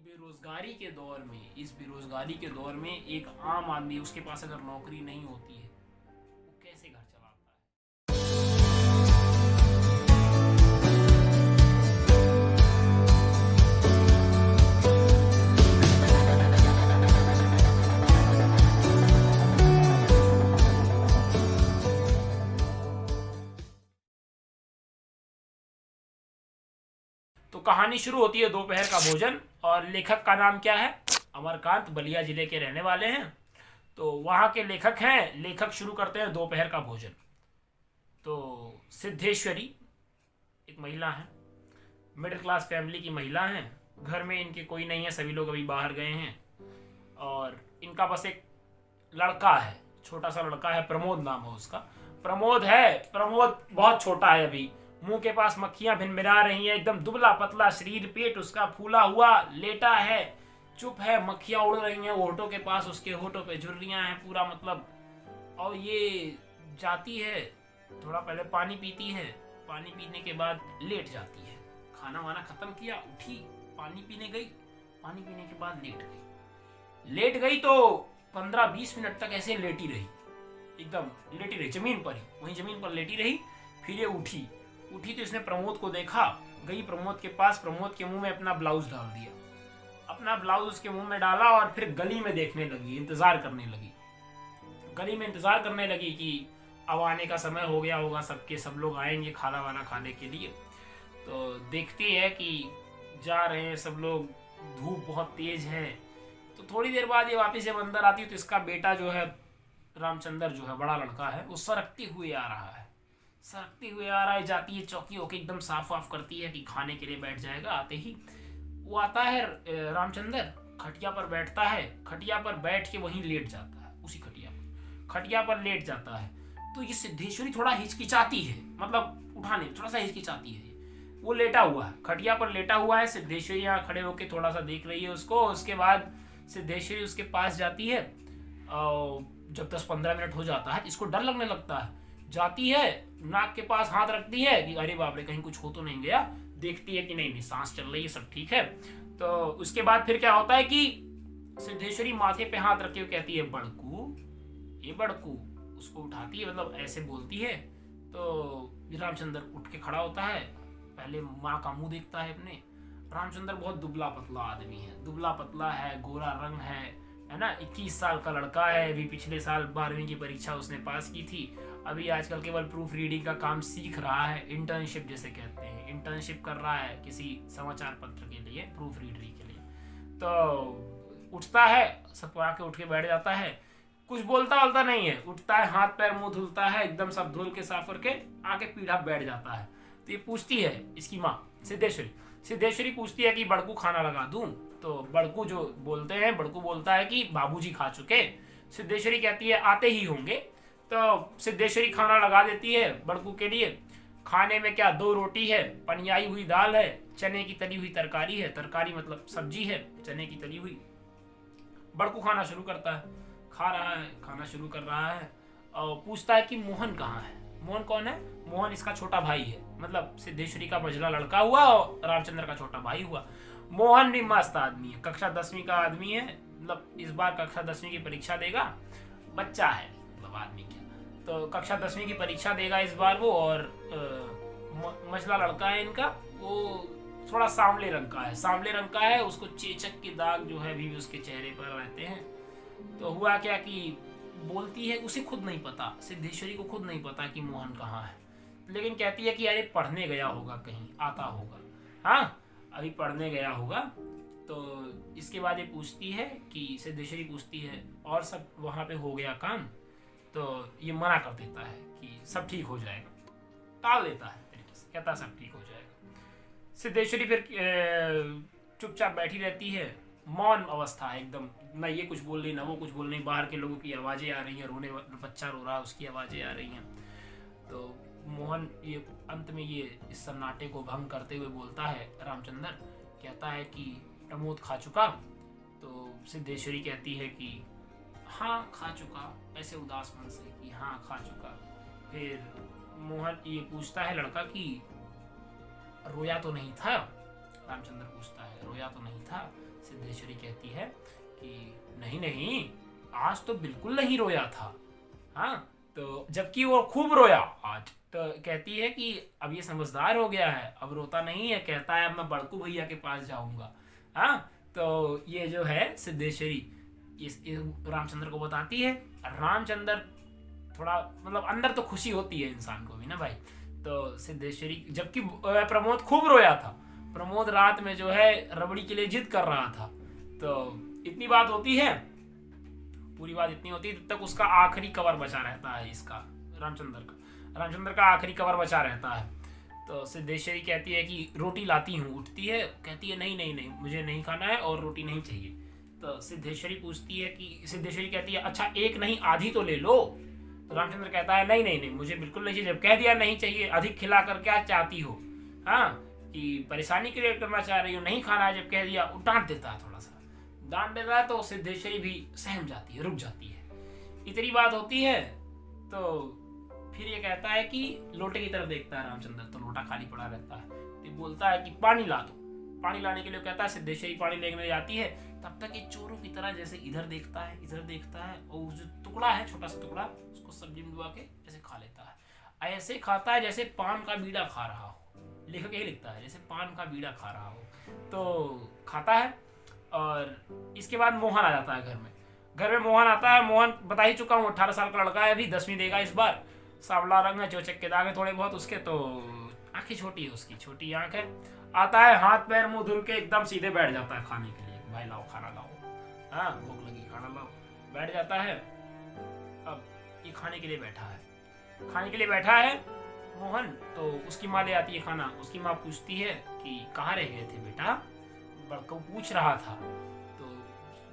बेरोजगारी के दौर में, इस बेरोजगारी के दौर में एक आम आदमी, उसके पास अगर नौकरी नहीं होती है, वो कैसे घर चलाता है। तो कहानी शुरू होती है दोपहर का भोजन, और लेखक का नाम क्या है? अमरकांत, बलिया जिले के रहने वाले हैं। तो वहाँ के लेखक हैं। लेखक शुरू करते हैं दोपहर का भोजन। तो सिद्धेश्वरी एक महिला है, मिडिल क्लास फैमिली की महिला हैं। घर में इनके कोई नहीं है, सभी लोग अभी बाहर गए हैं। और इनका बस एक लड़का है, छोटा सा लड़का है, प्रमोद नाम है उसका। प्रमोद है, प्रमोद बहुत छोटा है अभी। मुंह के पास मक्खियां भिनभिना रही हैं, एकदम दुबला पतला शरीर, पेट उसका फूला हुआ, लेटा है, चुप है, मक्खियां उड़ रही हैं होठों के पास, उसके होठों पे झुर्रियां हैं पूरा, मतलब। और ये जाती है, थोड़ा पहले पानी पीती है, पानी पीने के बाद लेट जाती है। खाना वाना खत्म किया, उठी, पानी पीने गई, पानी पीने के बाद लेट गई तो 15-20 मिनट तक ऐसे लेटी रही, एकदम लेटी रही जमीन पर ही, वहीं जमीन पर लेटी रही। फिर ये उठी तो इसने प्रमोद को देखा, गई प्रमोद के पास, प्रमोद के मुंह में अपना ब्लाउज डाल दिया, अपना ब्लाउज उसके मुंह में डाला, और फिर गली में देखने लगी, इंतजार करने लगी। गली में इंतजार करने लगी कि अब आने का समय हो गया होगा, सब लोग आएंगे खाना वाना खाने के लिए। तो देखती है कि जा रहे हैं सब लोग, धूप बहुत तेज है। तो थोड़ी देर बाद ये वापस जब अंदर आती है तो इसका बेटा जो है, रामचंद्र जो है, बड़ा लड़का है, वो सरकते हुए आ रहा है, जाती है, चौकी होके एकदम साफ वाफ करती है कि खाने के लिए बैठ जाएगा। आते ही वो आता है, रामचंद्र खटिया पर बैठता है, खटिया पर बैठ के वहीं लेट जाता है, उसी खटिया पर लेट जाता है। तो ये सिद्धेश्वरी थोड़ा हिचकिचाती है, मतलब उठाने थोड़ा सा हिचकिचाती है। वो लेटा हुआ है, खटिया पर लेटा हुआ है, सिद्धेश्वरी यहाँ खड़े होके थोड़ा सा देख रही है उसको। उसके बाद सिद्धेश्वरी उसके पास जाती है, और जब 10-15 मिनट हो जाता है, इसको डर लगने लगता है, जाती है, नाक के पास हाथ रखती है कि अरे बाप रे, कहीं कुछ हो तो नहीं गया। देखती है कि नहीं, सांस चल रही है, सब ठीक है। तो उसके बाद फिर क्या होता है कि सिद्धेश्वरी माथे पे हाथ रखे हुए कहती है, बड़कू, ये बड़कू। उसको उठाती है, मतलब ऐसे बोलती है। तो रामचंद्र उठ के खड़ा होता है, पहले माँ का मुंह देखता है अपने। रामचंद्र बहुत दुबला पतला आदमी है, दुबला पतला है, गोरा रंग है ना। 21 साल का लड़का है, अभी पिछले साल 12वीं की परीक्षा उसने पास की थी। अभी आजकल केवल प्रूफ रीडिंग का काम सीख रहा है, इंटर्नशिप जैसे कहते हैं, इंटर्नशिप कर रहा है किसी समाचार पत्र के लिए, प्रूफ रीडरी के लिए। तो उठता है, सब आके उठ के बैठ जाता है, कुछ बोलता नहीं है, उठता है, हाथ पैर मुंह धुलता है, एकदम सब धुल के साफ करके आके पीढ़ा बैठ जाता है। तो ये पूछती है, इसकी माँ सिद्धेश्वरी पूछती है कि बड़कू खाना लगा दूं? तो बड़कू जो बोलते हैं, बड़कू बोलता है कि बाबूजी खा चुके। सिद्धेश्वरी कहती है आते ही होंगे। तो सिद्धेश्वरी खाना लगा देती है बड़कू के लिए। खाने में क्या, 2 रोटी है, पनियाई हुई दाल है, चने की तली हुई तरकारी है, तरकारी मतलब सब्जी है, चने की तली हुई। बड़कू खाना शुरू करता है, खा रहा है, खाना शुरू कर रहा है, और पूछता है कि मोहन कहाँ है? मोहन कौन है? मोहन इसका छोटा भाई है, मतलब सिद्धेश्वरी का मझला लड़का हुआ और रामचंद्र का छोटा भाई हुआ। मोहन भी मस्त आदमी है, कक्षा 10वीं का आदमी है, मतलब इस बार कक्षा 10वीं की परीक्षा देगा, बच्चा है मतलब आदमी क्या, तो कक्षा 10वीं की परीक्षा देगा इस बार वो। और मझला लड़का है इनका, वो थोड़ा सांवले रंग का है, उसको चेचक के दाग जो है अभी भी उसके चेहरे पर रहते हैं। तो हुआ क्या कि बोलती है, उसे खुद नहीं पता, सिद्धेश्वरी को खुद नहीं पता कि मोहन कहाँ है, लेकिन कहती है कि अरे पढ़ने गया होगा, कहीं आता होगा, हाँ अभी पढ़ने गया होगा। तो इसके बाद ये पूछती है कि सिद्धेश्वरी पूछती है और सब वहाँ पे हो गया काम? तो ये मना कर देता है कि सब ठीक हो जाएगा, टाल देता है तरीके से, कहता सब ठीक हो जाएगा। सिद्धेश्वरी फिर चुपचाप बैठी रहती है, मौन अवस्था है एकदम, ना ये कुछ बोल रही ना वो कुछ बोल रही। बाहर के लोगों की आवाज़ें आ रही हैं, बच्चा रो रहा है उसकी आवाज़ें आ रही हैं। तो मोहन ये अंत में ये इस सन्नाटे को भंग करते हुए बोलता है, रामचंद्र कहता है कि प्रमोद खा चुका? तो सिद्धेश्वरी कहती है कि हाँ खा चुका, ऐसे उदास मन से कि हाँ खा चुका। फिर मोहन ये पूछता है लड़का कि रोया तो नहीं था? रामचंद्र पूछता है रोया तो नहीं था? सिद्धेश्वरी कहती है कि नहीं नहीं, आज तो बिल्कुल नहीं रोया था। हाँ, तो जबकि वो खूब रोया आज। तो कहती है कि अब ये समझदार हो गया है, अब रोता नहीं है, कहता है अब मैं बड़कू भैया के पास जाऊंगा। हाँ, तो ये जो है सिद्धेश्वरी इस रामचंद्र को बताती है। रामचंद्र थोड़ा मतलब अंदर तो खुशी होती है इंसान को भी ना भाई। तो सिद्धेश्वरी, जबकि प्रमोद खूब रोया था, प्रमोद रात में जो है रबड़ी के लिए जिद कर रहा था। तो इतनी बात होती है, पूरी बात इतनी होती है, तब तक उसका आखिरी कवर बचा रहता है, इसका रामचंद्र का आखिरी कवर बचा रहता है। तो सिद्धेश्वरी कहती है कि रोटी लाती हूँ, उठती है, कहती है नहीं नहीं नहीं, मुझे नहीं खाना है और रोटी नहीं चाहिए। तो सिद्धेश्वरी कहती है अच्छा एक नहीं आधी तो ले लो। तो रामचंद्र कहता है नहीं नहीं नहीं, मुझे बिल्कुल नहीं चाहिए। जब कह दिया नहीं चाहिए, अधिक खिला कर क्या चाहती हो, हाँ, कि परेशानी क्रिएट करना चाह रही हो, नहीं खाना है, जब कह दिया डांट देता है, थोड़ा सा डांट देता है। तो सिद्धेश्वरी भी सहम जाती है, रुक जाती है। इतनी बात होती है तो फिर ये कहता है कि लोटे की तरफ देखता है रामचंद्र, तो लोटा खाली पड़ा रहता है। तो बोलता है कि पानी ला दो। पानी लाने के लिए कहता है, सिद्धेश्वरी पानी लेने जाती है। तब तक ये चोरों की तरह जैसे इधर देखता है और जो टुकड़ा है, छोटा सा टुकड़ा, उसको सब्जी में डुबा के ऐसे खा लेता है। ऐसे खाता है जैसे पान का बीड़ा खा रहा हो। लेखक यही लिखता है, जैसे पान का बीड़ा खा रहा हो। तो खाता है और इसके बाद मोहन आ जाता है घर में मोहन आता है। मोहन बता ही चुका हूँ, 18 साल का लड़का है, अभी 10वीं देगा इस बार। सांवला रंग है, चौचक के दाग है थोड़े बहुत उसके, तो आंखें छोटी है उसकी, छोटी आंख है। आता है, हाथ पैर मुंह धुल के एकदम सीधे बैठ जाता है खाने के लिए। भाई लाओ खाना लाओ, हाँ भूख लगी खाना लाओ। बैठ जाता है। अब ये खाने के लिए बैठा है मोहन। तो उसकी माँ ले आती है खाना। उसकी माँ पूछती है कि कहाँ रह गए थे बेटा, बड़कू पूछ रहा था। तो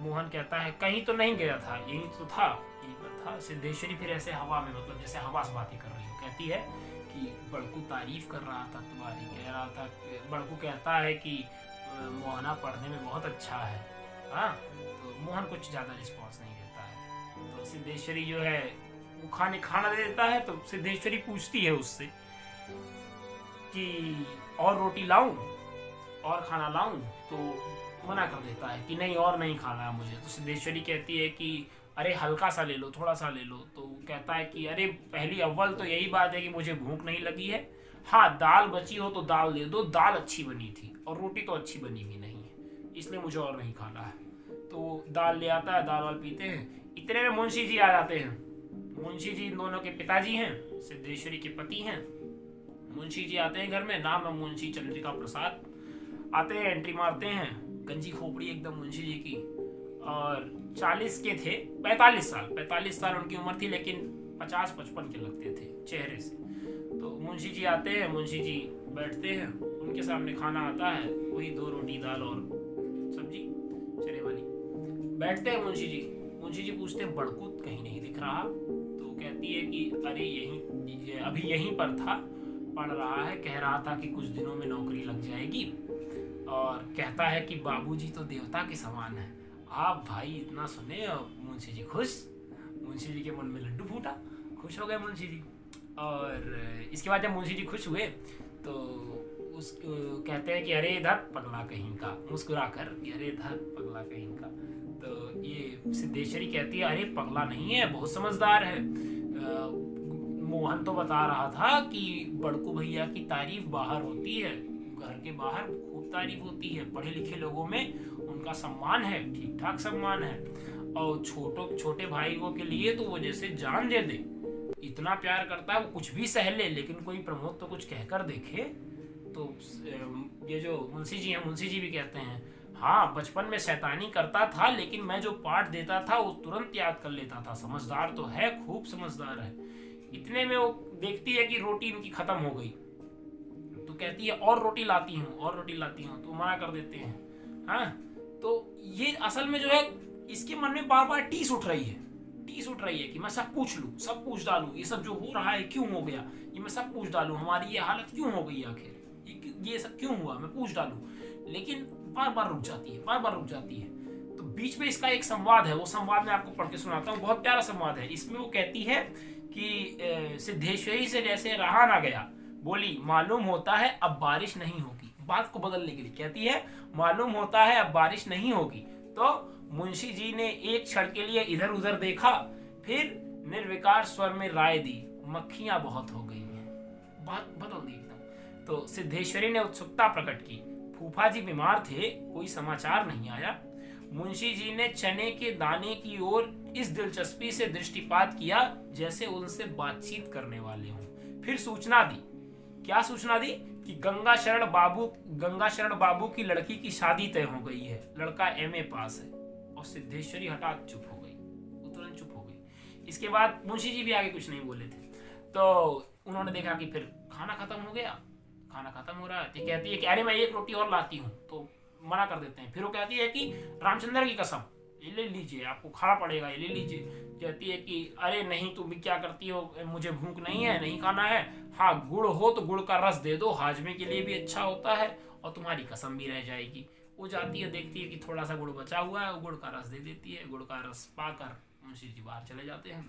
मोहन कहता है कहीं तो नहीं गया था, यहीं तो था, यहीं पर था। सिद्धेश्वरी फिर ऐसे हवा में, मतलब जैसे हवा से बातें कर रही हो, कहती है कि बड़कू तारीफ कर रहा था तुम्हारी, कह रहा था। बड़कू कहता है कि मोहना पढ़ने में बहुत अच्छा है। हाँ, तो मोहन कुछ ज़्यादा रिस्पॉन्स नहीं देता है। तो सिद्धेश्वरी जो है वो खाना दे देता है। तो सिद्धेश्वरी पूछती है उससे कि और रोटी लाऊं और खाना लाऊं, तो मना कर देता है कि नहीं और नहीं खाना है मुझे। तो सिद्धेश्वरी कहती है कि अरे हल्का सा ले लो, थोड़ा सा ले लो। तो कहता है कि अरे पहली अव्वल तो यही बात है कि मुझे भूख नहीं लगी है। हाँ, दाल बची हो तो दाल दे दो, दाल अच्छी बनी थी और रोटी तो अच्छी बनी भी नहीं है, इसलिए मुझे और नहीं खाना है। तो दाल ले आता है, दाल वाल पीते हैं। इतने में मुंशी जी आ जाते हैं। मुंशी जी इन दोनों के पिताजी हैं, सिद्धेश्वरी के पति हैं। मुंशी जी आते हैं घर में, नाम है मुंशी चंद्रिका प्रसाद। आते हैं, एंट्री मारते हैं, गंजी खोपड़ी एकदम मुंशी जी की, और 40 के थे, 45 साल उनकी उम्र थी, लेकिन 50-55 के लगते थे चेहरे से। तो मुंशी जी आते हैं, मुंशी जी बैठते हैं, उनके सामने खाना आता है, वही 2 रोटी दाल और सब्जी चने वाली। बैठते हैं मुंशी जी पूछते हैं बड़कू कहीं नहीं दिख रहा। तो कहती है कि अरे अभी यहीं पर था, पढ़ रहा है, कह रहा था कि कुछ दिनों में नौकरी लग जाएगी। और कहता है कि बाबूजी तो देवता के समान है। आप भाई इतना सुने और मुंशी जी खुश, मुंशी जी के मन में लड्डू फूटा, खुश हो गए मुंशी जी। और इसके बाद जब मुंशी जी खुश हुए तो कहते हैं कि अरे धत पगला कहीं का, मुस्कुरा कर कि अरे धत पगला कहीं का। तो ये सिद्धेश्वरी कहती है अरे पगला नहीं है, बहुत समझदार है। मोहन तो बता रहा था कि बड़कू भैया की तारीफ बाहर होती है, घर के बाहर खूब तारीफ होती है, पढ़े लिखे लोगों में उनका सम्मान है, ठीक ठाक सम्मान है। और छोटे भाइयों के लिए तो वो जैसे जान दे दे, इतना प्यार करता है, वो कुछ भी सह ले। लेकिन कोई प्रमोद तो कुछ कहकर देखे। तो ये जो मुंशी जी हैं, मुंशी जी भी कहते हैं हाँ बचपन में शैतानी करता था, लेकिन मैं जो पाठ देता था वो तुरंत याद कर लेता था। समझदार तो है, खूब समझदार है। इतने में वो देखती है कि रोटी इनकी खत्म हो गई, तो कहती है और रोटी लाती हूँ, तो मना कर देते हैं। हाँ, तो ये असल में जो है इसके मन में बार बार टीस उठ रही है कि मैं सब पूछ डालूं, ये सब जो हो रहा है क्यों हो गया, ये मैं सब पूछ डालूं, हमारी ये हालत क्यों हो गई, आखिर ये सब क्यों हुआ, मैं पूछ डालूं। लेकिन बार बार रुक जाती है। तो बीच में इसका एक संवाद है, वो संवाद मैं आपको पढ़ के सुनाता हूँ, बहुत प्यारा संवाद है। इसमें वो कहती है कि सिद्धेश्वरी से जैसे रहा ना गया, बोली मालूम होता है अब बारिश नहीं होगी। बात को बदलने के लिए कहती है, मालूम होता है अब बारिश नहीं होगी। तो मुंशी जी ने एक क्षण के लिए इधर उधर देखा, फिर निर्विकार स्वर में राय दी, मक्खियां बहुत हो गई हैं। बात बदल दी एकदम। तो सिद्धेश्वरी ने उत्सुकता प्रकट की, फूफा जी बीमार थे, कोई समाचार नहीं आया। मुंशी जी ने चने के दाने की ओर इस दिलचस्पी से दृष्टिपात किया जैसे उनसे बातचीत करने वाले हों। फिर सूचना दी। क्या सूचना दी? कि गंगा शरण बाबू की लड़की की शादी तय हो गई है, लड़का एमए पास है। और सिद्धेश्वरी हठात चुप हो गई, वो तुरंत चुप हो गई। इसके बाद मुंशी जी भी आगे कुछ नहीं बोले थे। तो उन्होंने देखा कि फिर खाना खत्म हो गया, खाना खत्म हो रहा है। तो कहती है कि अरे मैं एक रोटी और लाती हूँ, तो मना कर देते हैं। फिर वो कहती है कि रामचंद्र की कसम, ये ले लीजिए, आपको खाना पड़ेगा, ये ले लीजिए। कहती है कि अरे नहीं, तुम भी क्या करती हो, मुझे भूख नहीं है, नहीं खाना है। हाँ, गुड़ हो तो गुड़ का रस दे दो, हाजमे के लिए भी अच्छा होता है और तुम्हारी कसम भी रह जाएगी। वो जाती है, देखती है कि थोड़ा सा गुड़ बचा हुआ है, वो गुड़ का रस दे देती है। गुड़ का रस पाकर मुंशी जी बाहर चले जाते हैं।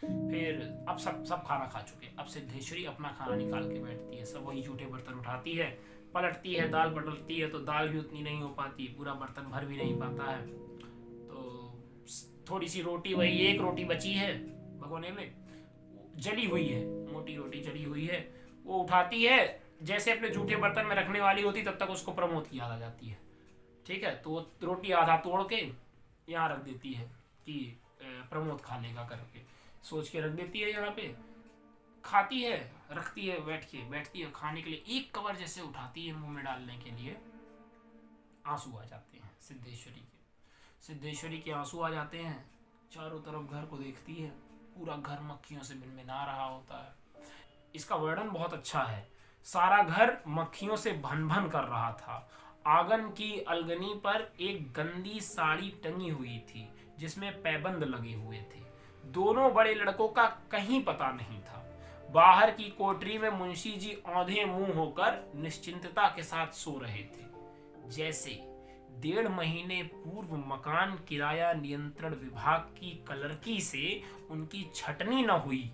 फिर अब सब खाना खा चुके। अब सिद्धेश्वरी अपना खाना निकाल के बैठती है, सब वही जूठे बर्तन उठाती है, पलटती है, दाल पलटती है, तो दाल भी उतनी नहीं हो पाती, पूरा बर्तन भर भी नहीं पाता है। तो थोड़ी सी रोटी, वही एक रोटी बची है भगोने में, जली हुई है, मोटी रोटी जली हुई है, वो उठाती है। जैसे अपने जूठे बर्तन में रखने वाली होती, तब तक उसको प्रमोद की याद आ जाती है। ठीक है, तो वो रोटी आधा तोड़ के यहाँ रख देती है कि प्रमोद खा लेगा करके, सोच के रख देती है यहाँ पे। खाती है, रखती है, बैठती है खाने के लिए। एक कवर जैसे उठाती है मुंह में डालने के लिए, आंसू आ जाते हैं सिद्धेश्वरी के आंसू आ जाते हैं। चारों तरफ घर को देखती है, पूरा घर मक्खियों से भिनभिना रहा होता है। इसका वर्णन बहुत अच्छा है। सारा घर मक्खियों से भन भन कर रहा था। आंगन की अलगनी पर एक गंदी साड़ी टंगी हुई थी जिसमें पैबंद लगे हुए थे। दोनों बड़े लड़कों का कहीं पता नहीं था। बाहर की कोठरी में मुंशी जी औंधे मुंह होकर निश्चिंतता के साथ सो रहे थे, जैसे 1.5 महीने पूर्व मकान किराया नियंत्रण विभाग की कलरकी से उनकी छटनी न हुई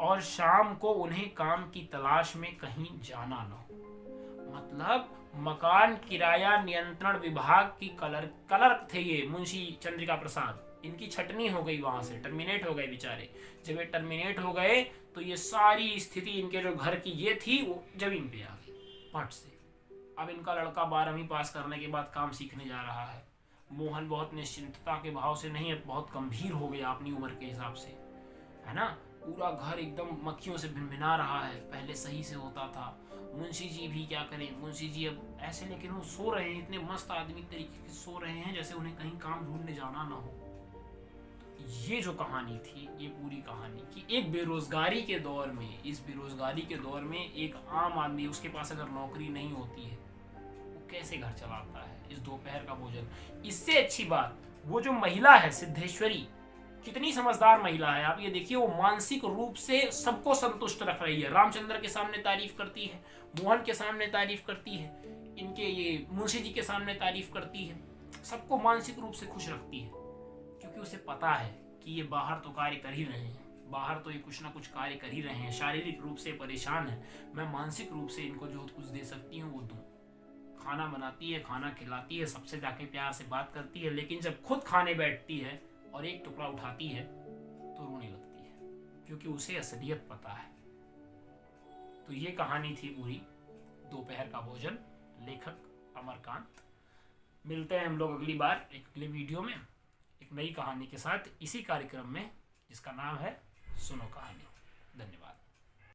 और शाम को उन्हें काम की तलाश में कहीं जाना न हो। मतलब मकान किराया नियंत्रण विभाग की क्लर्क थे ये मुंशी चंद्रिका प्रसाद, इनकी छटनी हो गई, वहां से टर्मिनेट हो गए बेचारे। जब ये टर्मिनेट हो गए तो ये सारी स्थिति इनके जो घर की ये थी वो जमीन पे आ गई पट से। अब इनका लड़का 12वीं पास करने के बाद काम सीखने जा रहा है। मोहन बहुत निश्चिंतता के भाव से नहीं, बहुत गंभीर हो गया अपनी उम्र के हिसाब से, है ना। पूरा घर एकदम मक्खियों से भिनभिना रहा है, पहले सही से होता था। मुंशी जी भी क्या करें, मुंशी जी अब ऐसे, लेकिन वो सो रहे हैं, इतने मस्त आदमी तरीके से सो रहे हैं जैसे उन्हें कहीं काम ढूंढने जाना ना हो। ये जो कहानी थी, ये पूरी कहानी कि एक बेरोजगारी के दौर में, इस बेरोजगारी के दौर में एक आम आदमी, उसके पास अगर नौकरी नहीं होती है, वो कैसे घर चलाता है, इस दोपहर का भोजन। इससे अच्छी बात, वो जो महिला है सिद्धेश्वरी, कितनी समझदार महिला है। आप ये देखिए, वो मानसिक रूप से सबको संतुष्ट रख रही है। रामचंद्र के सामने तारीफ करती है, मोहन के सामने तारीफ करती है, इनके ये मुंशी जी के सामने तारीफ करती है, सबको मानसिक रूप से खुश रखती है। क्योंकि उसे पता है कि ये बाहर तो कार्य कर ही रहे हैं, बाहर तो ये कुछ ना कुछ कार्य कर ही रहे हैं, शारीरिक रूप से परेशान है, मैं मानसिक रूप से इनको जो कुछ दे सकती हूँ वो दूँ। खाना बनाती है, खाना खिलाती है, सबसे जाके प्यार से बात करती है, लेकिन जब खुद खाने बैठती है और एक टुकड़ा उठाती है तो रोने लगती है, क्योंकि उसे असलियत पता है। तो ये कहानी थी पूरी दोपहर का भोजन, लेखक अमरकांत। मिलते हैं हम लोग अगली बार एक अगले वीडियो में एक नई कहानी के साथ, इसी कार्यक्रम में जिसका नाम है सुनो कहानी। धन्यवाद।